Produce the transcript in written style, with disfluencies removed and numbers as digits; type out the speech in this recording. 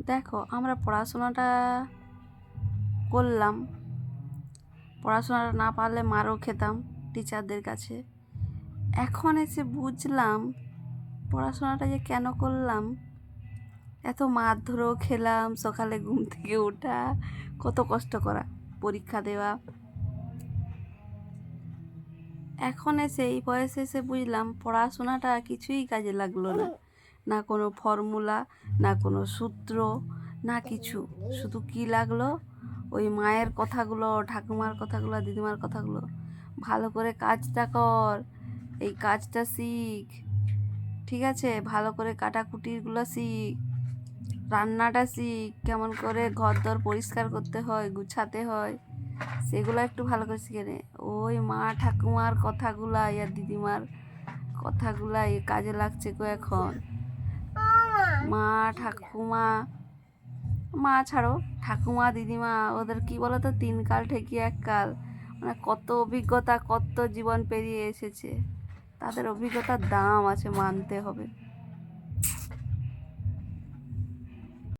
দেখো, আমরা পড়াশোনাটা করলাম, পড়াশোনাটা না পারলে মারও খেতাম টিচারদের কাছে। এখন এসে বুঝলাম পড়াশোনাটা যে কেন করলাম। এত মারধরও খেলাম, সকালে ঘুম থেকে ওঠা, কত কষ্ট করা, পরীক্ষা দেওয়া। এখন এসে এই বয়সে এসে বুঝলাম পড়াশোনাটা কিছুই কাজে লাগলো না। না কোনো ফর্মুলা, না কোনো সূত্র, না কিছু। শুধু কি লাগলো, ওই মায়ের কথাগুলো, ঠাকুমার কথাগুলো, দিদিমার কথাগুলো। ভালো করে কাজটা কর, এই কাজটা শিখ, ঠিক আছে, ভালো করে কাটাকুটিগুলো শিখ, রান্নাটা শিখ, কেমন করে ঘরদর পরিষ্কার করতে হয়, গুছাতে হয়, সেগুলো একটু ভালো করে শিখে নে। ওই মা ঠাকুমার কথাগুলা আর দিদিমার কথাগুলা এ কাজে লাগছে গো এখন। মা ঠাকুমা, মা ছাড়ো, ঠাকুমা দিদিমা, ওদের কি বলো তো, 3 কাল ঠেকিয়ে 1 কাল। মানে কত অভিজ্ঞতা, কত জীবন পেরিয়ে এসেছে, তাদের অভিজ্ঞতার দাম আছে, মানতে হবে।